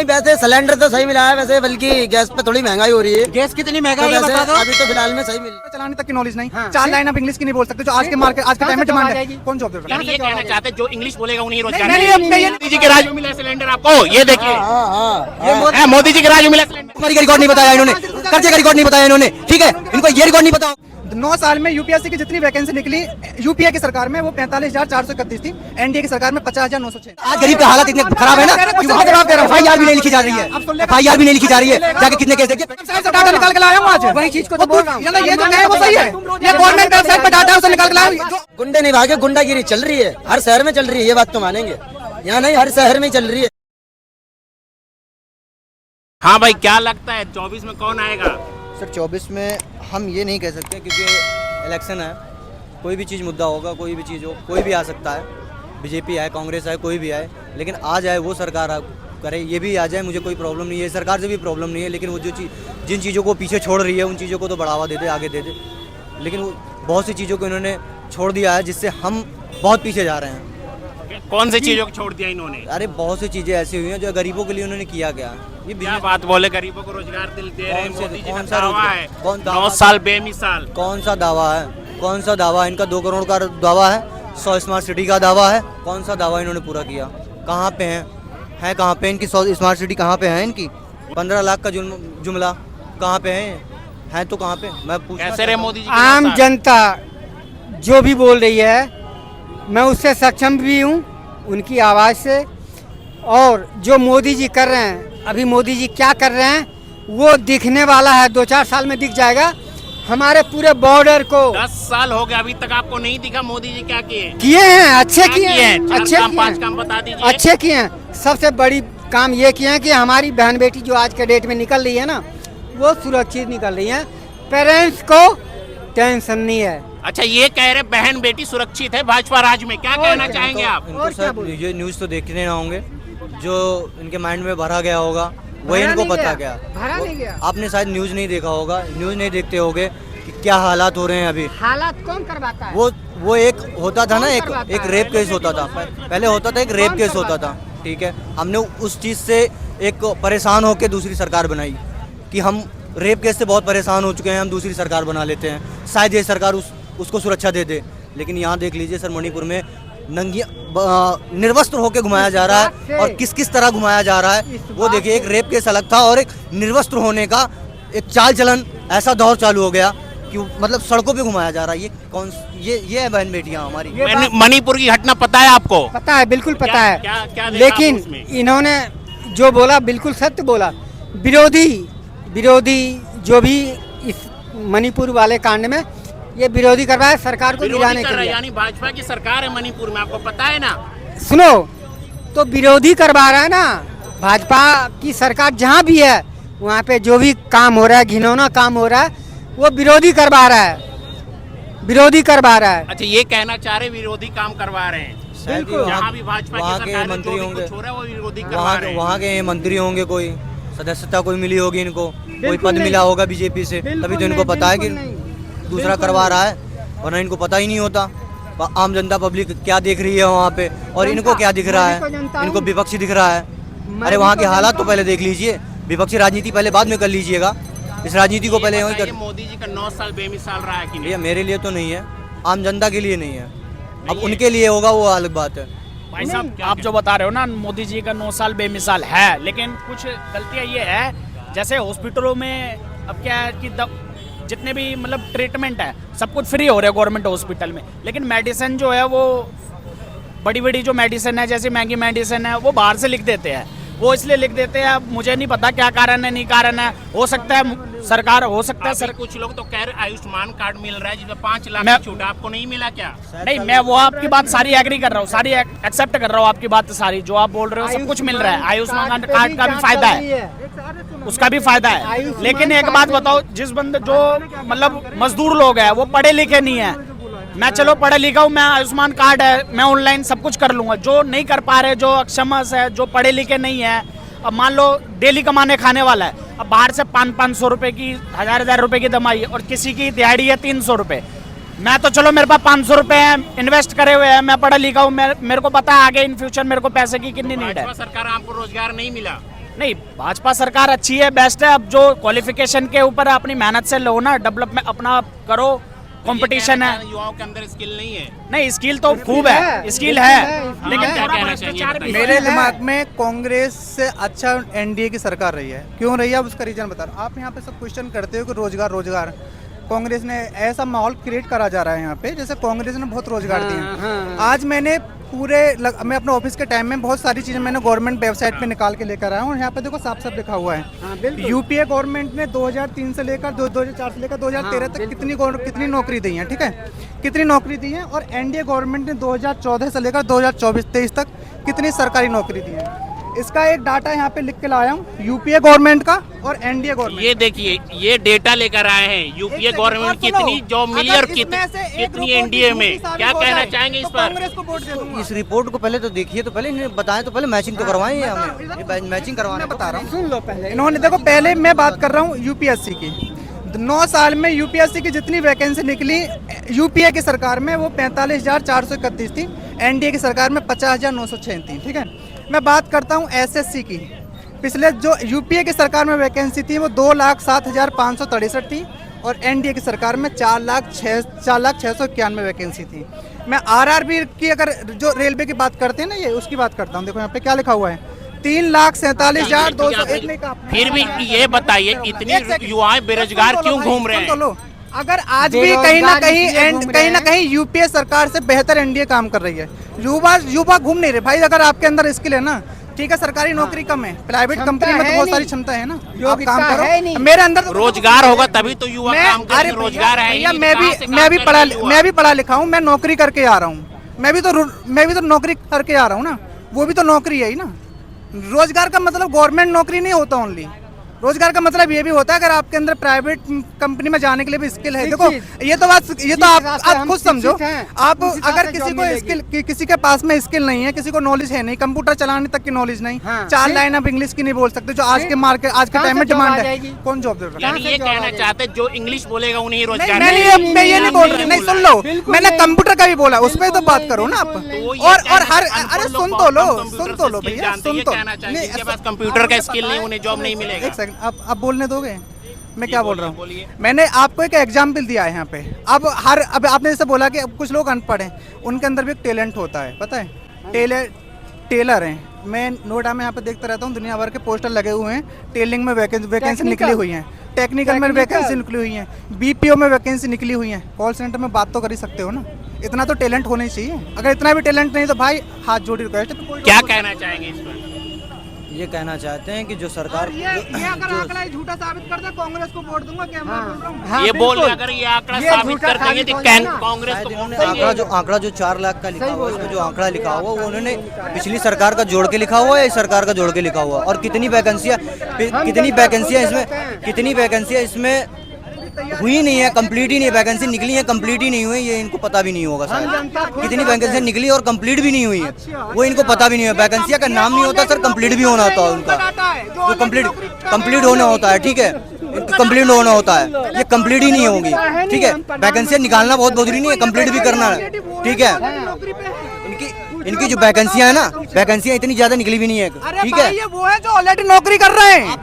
वैसे सिलेंडर तो सही मिला है, वैसे बल्कि गैस पे थोड़ी महंगाई हो रही है। गैस कितनी तो महंगाई है वैसे बता दो। अभी तो फिलहाल में सही मिल चलाने तक की नॉलेज नहीं, हाँ। चार लाइन आप इंग्लिश की नहीं बोल सकते जो आज के मार्केट आज के टाइम में कहाँ से डिमांड जॉब आ है। जाएगी? कौन जॉब देगा? यानी ये कहना चाहते हैं जो इंग्लिश बोलेगा उन्हें रोजगार नहीं, मिलेगा। नहीं, नहीं, मोदी जी के राज में मिला सिलेंडर आपको, ये देखिए मोदी जी के राज में मिला सिलेंडर। हमारी का रिकॉर्ड नहीं बताया इन्होंने, कर्जे का रिकॉर्ड नहीं बताया इन्होंने, ठीक है, इनको ये रिकॉर्ड नहीं बताओ। 9 साल में यूपीएससी की जितनी वैकेंसी निकली यूपीए की सरकार में वो 45,431 थी, एनडीए की सरकार में 50,906। आज गरीब का हालत इतने खराब है ना कि वहाँ पे FIR भी नहीं लिखी जा रही है, FIR भी नहीं लिखी जा रही है। जाके कितने केस देखिए, डाटा निकाल के लाया हूँ आज। वही चीज को तो बोल रहा हूँ। ये जो है वो सही है, ये गवर्नमेंट वेबसाइट पे डाटा है उसे निकाल के लाया। गुंडे नहीं भागे, गुंडागिरी चल रही है, हर शहर में चल रही है, ये बात तो मानेंगे। यहाँ नहीं, हर शहर में चल रही है। हाँ भाई, क्या लगता है 24 में कौन आएगा? सर 24 में हम ये नहीं कह सकते क्योंकि इलेक्शन है, कोई भी चीज़ मुद्दा होगा, कोई भी चीज़ हो, कोई भी आ सकता है। बीजेपी आए, कांग्रेस आए, कोई भी आए, लेकिन आ जाए वो सरकार करे, ये भी आ जाए, मुझे कोई प्रॉब्लम नहीं है, सरकार से भी प्रॉब्लम नहीं है। लेकिन वो जो जिन चीज़ों को पीछे छोड़ रही है उन चीज़ों को तो बढ़ावा दे दे, आगे दे दे। लेकिन वो बहुत सी चीज़ों को इन्होंने छोड़ दिया है जिससे हम बहुत पीछे जा रहे हैं। कौन सी चीजों को छोड़ दिया इन्होंने? अरे बहुत सी चीज़ें ऐसी हुई हैं जो गरीबों के लिए उन्होंने किया गया। ये क्या बात बोले, गरीबों को रोजगार दिल दे रहे हैं, मोदी जी का कौन सा दावा रोजगार? है कौन दावा? 9 साल बेमिसाल। कौन सा दावा है? कौन सा दावा? इनका 2 करोड़ का दावा है, 100 स्मार्ट सिटी का दावा है। कौन सा दावा इन्होंने पूरा किया? कहाँ पे है कहाँ पे इनकी 100 स्मार्ट सिटी? कहाँ पे है इनकी 15 लाख का जुमला? कहाँ पे है तो कहाँ पे? मैं पूछ कैसे रहे मोदी जी के 9 आम साल? जनता जो भी बोल रही है मैं उससे सक्षम भी हूँ उनकी आवाज़ से। और जो मोदी जी कर रहे हैं, अभी मोदी जी क्या कर रहे हैं वो दिखने वाला है, 2-4 साल में दिख जाएगा। हमारे पूरे बॉर्डर को 10 साल हो गए, अभी तक आपको नहीं दिखा मोदी जी क्या किए? किए हैं, अच्छे क्या किए हैं, चार अच्छे काम, किए 5 हैं, काम बता दीजिए। अच्छे किए हैं। सबसे बड़ी काम ये किए हैं कि हमारी बहन बेटी जो आज के डेट में निकल रही है ना, वो सुरक्षित निकल रही है, पेरेंट्स को टेंशन नहीं है। अच्छा, ये कह रहे बहन बेटी सुरक्षित है भाजपा राज में, क्या कहना चाहेंगे आप? इनको और क्या सर बोलूं? ये न्यूज़ तो देखने ना होंगे, जो इनके माइंड में भरा गया होगा वही भरा इनको नहीं पता गया, गया। भरा नहीं गया। आपने शायद न्यूज़ नहीं देखा होगा, न्यूज़ नहीं देखते होगे कि क्या हालात हो रहे हैं अभी। हालात कौन करवाता है? वो एक होता था ना, कौन एक करवाता एक है? रेप केस होता था, पहले होता था एक रेप कौन केस होता करवाता था, ठीक है। हमने उस चीज़ से एक परेशान होकर दूसरी सरकार बनाई कि हम रेप केस से बहुत परेशान हो चुके हैं, हम दूसरी सरकार बना लेते हैं, शायद ये सरकार उसको सुरक्षा दे दे। लेकिन यहाँ देख लीजिए सर, मणिपुर में निर्वस्त्र होकर घुमाया जा रहा है, और किस किस तरह घुमाया जा रहा है वो देखिए। एक रेप केस अलग था और एक निर्वस्त्र होने का एक चाल चलन ऐसा दौर चालू हो गया कि मतलब सड़कों पे घुमाया जा रहा है। ये है बहन बेटियां हमारी। मणिपुर की घटना पता है आपको? पता है, बिल्कुल पता क्या- है। क्या- क्या देखा लेकिन आपने उसमें? इन्होंने जो बोला बिल्कुल सत्य बोला। विरोधी जो भी इस मणिपुर वाले कांड में ये विरोधी करवाए सरकार को विरोधी गिराने कर के रहा है, लिए। यानी भाजपा की सरकार है मणिपुर में, आपको पता है ना? सुनो, तो विरोधी करवा रहा है ना, भाजपा की सरकार जहाँ भी है वहाँ पे जो भी काम हो रहा है, घिनौना काम हो रहा है, वो विरोधी करवा रहा है, विरोधी करवा रहा है। अच्छा, ये कहना चाह रहे विरोधी काम करवा रहे हैं। शायद ही जहाँ भी भाजपा की वहाँ सरकार के है, जो मंत्री भी होंगे, कुछ हो रहा है वो विरोधी करवा रहे हैं। वहाँ के मंत्री होंगे, कोई सदस्यता कोई मिली होगी इनको, कोई पद नहीं। मिला होगा बीजेपी से, तभी तो इनको पता है कि दूसरा करवा रहा है, वरना इनको पता ही नहीं होता। आम जनता पब्लिक क्या देख रही है वहाँ पे, और इनको क्या दिख रहा है? इनको विपक्षी दिख रहा है। अरे वहाँ के हालात तो पहले देख लीजिए, विपक्षी राजनीति पहले बाद में कर लीजिएगा, इस राजनीति को पहले वहीं कर। मोदी जी का 9 साल बेमिसाल रहा है कि नहीं? भैया मेरे लिए तो नहीं है, आम जनता के लिए नहीं है, अब उनके लिए होगा वो अलग बात है। भाई साहब, आप जो बता रहे हो ना, मोदी जी का 9 साल बेमिसाल है, लेकिन कुछ गलतियां ये है, जैसे हॉस्पिटलों में अब क्या है कि जितने भी मतलब ट्रीटमेंट है सब कुछ फ्री हो रहा है गवर्नमेंट हॉस्पिटल में, लेकिन मेडिसिन जो है वो बड़ी बड़ी जो मेडिसिन है, जैसे महंगी मेडिसिन है, वो बाहर से लिख देते हैं। वो इसलिए लिख देते हैं, अब मुझे नहीं पता क्या कारण है, नहीं कारण है, हो सकता है सरकार, हो सकता है सर कुछ लोग तो कह रहे आयुष्मान कार्ड मिल रहा है जिसमें 5 लाख मैं- की छूट, आपको नहीं मिला क्या? नहीं, मैं वो आपकी बात सारी एग्री कर रहा हूँ, सारी एक्सेप्ट कर रहा हूँ आपकी बात सारी, जो आप बोल रहे हो सब कुछ मिल रहा है। आयुष्मान कार्ड का भी फायदा है, उसका भी फायदा है। लेकिन एक बात बताओ, जिस बंदे जो मतलब मजदूर लोग हैं वो पढ़े लिखे नहीं है, मैं चलो पढ़ा लिखा हूँ, मैं आयुष्मान कार्ड है, मैं ऑनलाइन सब कुछ कर लूंगा। जो नहीं कर पा रहे, जो अक्षमस है, जो पढ़े लिखे नहीं है, अब मान लो डेली कमाने खाने वाला है, अब बाहर से 500-500 रुपए की, 1000-1000 रुपए की दमाई, और किसी की दिहाड़ी है 300 रुपए। मैं तो चलो मेरे पास 500 रुपए हैं, इन्वेस्ट करे हुए हैं, मैं पढ़ा लिखा हूँ, मेरे को पता है आगे इन फ्यूचर मेरे को पैसे की कितनी नीड है। भाजपा सरकार आपको रोजगार नहीं मिला? नहीं, भाजपा सरकार अच्छी है, बेस्ट है। अब जो क्वालिफिकेशन के ऊपर अपनी मेहनत से लो ना, डेवलपमेंट अपना करो, कंपटीशन है। युवाओं के अंदर स्किल नहीं है। नहीं, स्किल तो खूब है, स्किल है, लेकिन क्या थोड़ा कहना भ्रष्टाचार चाहिए? भी मेरे है। दिमाग में कांग्रेस से अच्छा एनडीए की सरकार रही है। क्यों रही है, अब उसका रीजन बता रहा हूं। आप यहाँ पे सब क्वेश्चन करते हो कि रोजगार रोजगार, कांग्रेस ने ऐसा माहौल क्रिएट करा जा रहा है यहाँ पे, जैसे कांग्रेस ने बहुत रोजगार दिए हैं। आज मैंने मैं अपने ऑफिस के टाइम में बहुत सारी चीज़ें मैंने गवर्नमेंट वेबसाइट पे निकाल के लेकर आया हूँ। यहाँ पे देखो साफ साफ लिखा हुआ है, यूपीए गवर्नमेंट ने 2003 से लेकर 2004 से लेकर 2013 तक कितनी नौकरी दी है, ठीक है, कितनी नौकरी दी है। और एनडीए गवर्नमेंट ने 2014 से लेकर 2024-23 तक कितनी सरकारी नौकरी दी है। इसका एक डाटा यहाँ पे लिख के लाया हूँ, यूपीए गवर्नमेंट का और एनडीए गवर्नमेंट। ये देखिए, ये डेटा लेकर आए हैं, यूपीए गवर्नमेंट कितनी जॉब मिली और कितनी एनडीए में, क्या कहना चाहेंगे इस पर? कांग्रेस को वोट दे दूंगा। इस रिपोर्ट को पहले तो देखिए, तो पहले इन्हें बताएं, तो पहले मैचिंग तो करवाएं हमें, ये मैचिंग करवाना बता रहा हूँ। सुन लो पहले। इन्होंने देखो, पहले मैं बात कर रहा हूँ यूपीएससी की। 9 साल में यूपीएससी की जितनी वैकेंसी निकली यूपीए की सरकार में वो 45,431 थी, एनडीए की सरकार में 50,906 थी, ठीक है। मैं बात करता हूँ एसएससी की। पिछले जो यूपीए की सरकार में वैकेंसी थी वो 2,07,563 थी और एनडीए की सरकार में 4,06,91 वैकेंसी थी। मैं आरआरबी की अगर जो रेलवे की बात करते हैं ना, ये उसकी बात करता हूँ। देखो यहाँ पे क्या लिखा हुआ है, 3,47,201। फिर भी ये बताइए, इतनी युवाएं बेरोजगार क्यों घूम रहे हैं? अगर आज भी कहीं ना कहीं यूपीए सरकार से बेहतर एनडीए काम कर रही है। युवा घूम नहीं रहे भाई। अगर आपके अंदर स्किल है ना, ठीक है, सरकारी नौकरी कम है, प्राइवेट कंपनी में तो बहुत सारी क्षमता है ना, आप काम करो। मेरे अंदर तो रोजगार होगा तभी तो युवा काम करेंगे, रोजगार है ही नहीं, मैं भी पढ़ा लिखा हूँ, मैं नौकरी करके आ रहा हूँ। मैं भी तो नौकरी करके आ रहा हूँ ना, वो भी तो नौकरी है ही ना। रोजगार का मतलब गवर्नमेंट नौकरी नहीं होता ओनली। रोजगार का मतलब ये भी होता है अगर आपके अंदर प्राइवेट कंपनी में जाने के लिए भी स्किल है। देखो ये तो आप खुद समझो। आप अगर किसी के पास में स्किल नहीं है, किसी को नॉलेज है नहीं, कंप्यूटर चलाने तक की नॉलेज नहीं, 4 लाइन आप इंग्लिश की नहीं बोल सकते, जो आज के टाइम में डिमांड है, कौन जॉब दे रहा है? यानी ये कहना चाहते जो इंग्लिश बोलेगा उन्हें रोजगार। मैं ये नहीं बोल रहा, नहीं सुन लो, मैंने कंप्यूटर का भी बोला, उस पर तो बात करो ना आप। और हर अरे सुन तो लो भैया, सुन तो। जिनके पास कंप्यूटर का स्किल नहीं उन्हें जॉब नहीं मिलेगा। एक सेकंड, आप बोलने दोगे? मैं क्या बोल रहा हूँ? मैंने आपको एक एग्जाम्पल दिया है यहाँ पे। अब आपने जैसे बोला कि कुछ लोग अनपढ़ हैं, उनके अंदर भी एक टैलेंट होता है, पता है, टेलर हैं। मैं नोएडा में यहाँ पे देखता रहता हूँ, दुनिया भर के पोस्टर लगे हुए हैं, टेलिंग में वैकेंसी निकली हुई है, टेक्निकल में वैकेंसी निकली हुई है, बीपीओ में वैकेंसी निकली हुई है। कॉल सेंटर में बात तो कर ही सकते हो ना, इतना तो टैलेंट होना ही चाहिए। अगर इतना भी टैलेंट नहीं तो भाई हाथ जोड़ी रिक्वेस्ट है। क्या कहना चाहेंगे इस पर? ये कहना चाहते हैं कि जो सरकार ये अगर आंकड़ा झूठा साबित कर दे, कांग्रेस को वोट दूंगा। क्या मैं बोल रहा हूँ? ये बोल अगर ये आंकड़ा साबित कर देंगे तो कांग्रेस को आंकड़ा जो 4 लाख का लिखा हुआ है, उसमें जो आंकड़ा लिखा हुआ वो उन्होंने पिछली सरकार का जोड़ के लिखा हुआ है, इस सरकार का जोड़ के लिखा हुआ। और कितनी वैकेंसियां इसमें हुई नहीं है, कंप्लीट ही नहीं, वैकेंसी निकली है कंप्लीट ही नहीं हुई, ये इनको पता भी नहीं होगा शायद। कितनी वैकेंसी निकली और कंप्लीट भी नहीं हुई है, वो इनको पता भी नहीं है। वैकेंसी का नाम नहीं होता सर, कंप्लीट भी होना होता है उनका, जो कंप्लीट होना होता है, ठीक है, कंप्लीट होना होता है, ये कंप्लीट ही नहीं होगी, ठीक है। वैकेंसियां निकालना बहुत जरूरी नहीं है, कंप्लीट भी करना है, ठीक है। इनकी जो वैकेंसियां है ना, वैकेंसियां इतनी ज्यादा निकली भी नहीं है, ठीक है। ये वो है जो ऑलरेडी नौकरी कर रहे हैं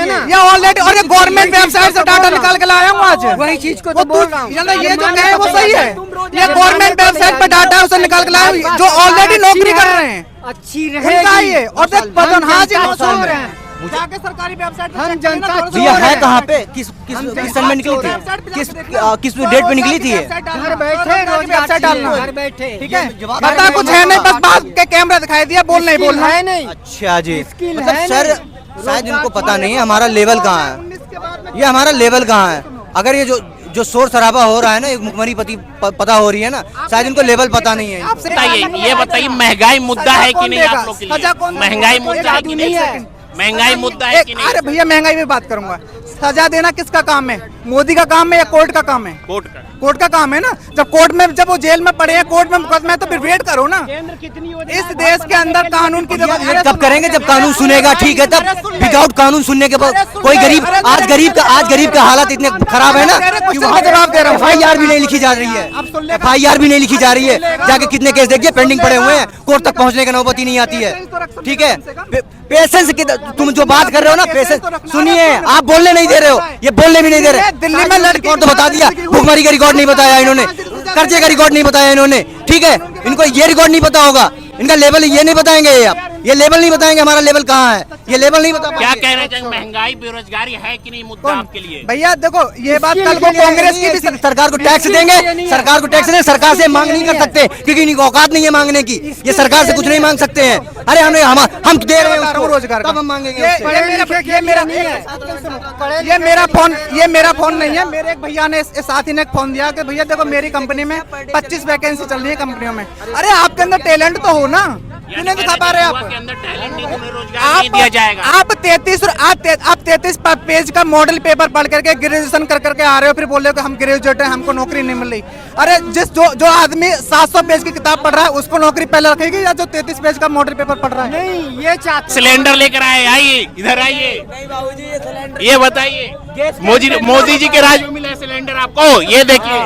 ना, ये ऑलरेडी, और ये गवर्नमेंट वेबसाइट से डाटा निकाल के लाया हूँ आज। वही चीज को तो बोल रहा हूँ, ये जो कहे वो सही है। ये गवर्नमेंट वेबसाइट पे डाटा है, उसे निकाल के लाया हूँ, जो ऑलरेडी नौकरी कर रहे हैं, अच्छी उनका ये। और हाँ जी, रहे हैं जाके सरकारी वेबसाइट पे हम check करें ना, जनता थोड़ा सा ये और है कहाँ पे, किस सन में निकली थी, किस डेट पे निकली थी ये? घर बैठे वेबसाइट डालना, घर बैठे, ठीक है। पता कुछ है नहीं, बस बात के कैमरा दिखाई दिया, बोल नहीं बोलना है नहीं। अच्छा जी, स्किल मतलब है सर शायद इनको पता नहीं है हमारा लेवल कहाँ है, ये हमारा लेवल कहाँ है। अगर ये जो शोर शराबा हो रहा है ना, एक मुखमरी पता हो रही है ना, शायद इनको लेवल पता नहीं है। ये बताइए महंगाई मुद्दा है कि नहीं आप लोग के लिए? महंगाई मुद्दा है कि नहीं है? महंगाई मुद्दा है कि नहीं? अरे भैया महंगाई में बात करूंगा, सजा देना किसका काम है? मोदी का काम है या कोर्ट का काम है? कोर्ट का। कोर्ट का काम है ना। जब कोर्ट में, जब वो जेल में पड़े हैं, कोर्ट में मुकदमा है, तो फिर वेट करो ना। इस देश के अंदर कानून की ये कब करेंगे जब कानून सुनेगा, ठीक है तब। विदाउट कानून सुनने के बाद कोई गरीब, आज गरीब का हालत इतने खराब है ना कि वहाँ जवाब दे रहा हूँ। FIR भी नहीं लिखी जा रही है, FIR भी नहीं लिखी जा रही है। जाके कितने केस देखिए पेंडिंग पड़े हुए हैं, कोर्ट तक पहुँचने की नौबत ही नहीं आती है, ठीक है। पेशेंस की तुम जो बात कर रहे हो ना, पेशेंस सुनिए, आप बोलने नहीं दे रहे हो, ये बोलने भी नहीं दे रहे। दिल्ली में लड़की तो बता दिया, भुखमरी का रिकॉर्ड नहीं बताया इन्होंने, कर्जे का रिकॉर्ड नहीं बताया इन्होंने, ठीक है। इनको ये रिकॉर्ड नहीं पता होगा, इनका लेवल ये नहीं बताएंगे, ये लेवल नहीं बताएंगे हमारा लेवल कहाँ है, ये लेवल नहीं बता। क्या कहना चाहेंगे, महंगाई बेरोजगारी है कि नहीं मुद्दा आपके लिए? भैया देखो, ये बात कल को कांग्रेस की भी, सरकार को टैक्स देंगे, सरकार को टैक्स देंगे, सरकार से मांग नहीं कर सकते क्योंकि इनकी औकात नहीं है मांगने की। ये सरकार से कुछ नहीं मांग सकते हैं। अरे हम दे रहे हैं रोजगार, तब हम मांगेंगे। ये मेरा फोन नहीं है। मेरे एक भैया ने, साथी ने एक फोन दिया कि भैया देखो मेरी कंपनी में 25 वैकेंसी चल रही है कंपनियों में। अरे आपके अंदर टैलेंट तो हो ना, क्यों नहीं दिखा पा रहे आप? के अंदर टैलेंट नहीं, उन्हें रोजगार नहीं दिया जाएगा। आप 33 पेज का मॉडल पेपर पढ़ करके ग्रेजुएशन कर करके आ रहे हो, फिर बोल रहे हो कि हम ग्रेजुएट हैं, हमको नौकरी नहीं मिल रही। अरे जो आदमी 700 पेज की किताब पढ़ रहा है उसको नौकरी पहले रखेगी, या जो 33 पेज का मॉडल पेपर पढ़ रहा है? नहीं, ये चाहते सिलेंडर लेकर आइए, इधर आइए, ये बताइए, मोदी जी के राज में मिला सिलेंडर आपको? ये देखिए,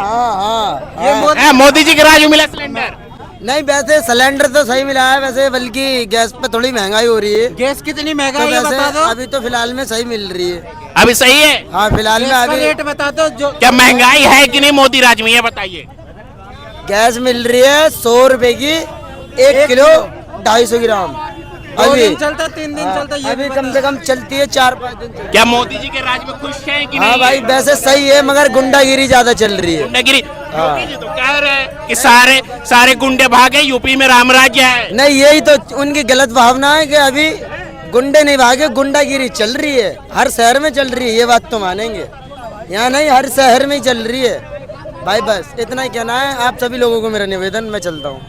मोदी जी के राज में मिला सिलेंडर। नहीं, वैसे सिलेंडर तो सही मिला है वैसे, बल्कि गैस पे थोड़ी महंगाई हो रही है। गैस कितनी महंगा तो है वैसे बता दो। अभी तो फिलहाल में सही मिल रही है। अभी सही है? हाँ, फिलहाल में अभी रेट बता दो जो क्या महंगाई है कि नहीं मोदी राज में, ये बताइए। गैस मिल रही है 100 रुपए की 1 किलो 250 ग्राम। अभी चलता 3 दिन चलता, अभी कम से कम चलती है 4-5 दिन। क्या मोदी जी के राज में खुश हैं कि नहीं? हाँ भाई, वैसे सही है मगर गुंडागिरी ज्यादा चल रही है। गुंडागिरी, योगी जी तो कह रहे हैं कि सारे गुंडे भागे, यूपी में राम राज्य है। नहीं, यही तो उनकी गलत भावना है कि अभी गुंडे नहीं भागे, गुंडागिरी चल रही है, हर शहर में चल रही है। ये बात तो मानेंगे, यहाँ नहीं हर शहर में ही चल रही है भाई। बस इतना ही कहना है आप सभी लोगों को, मेरा निवेदन, मैं चलता हूँ।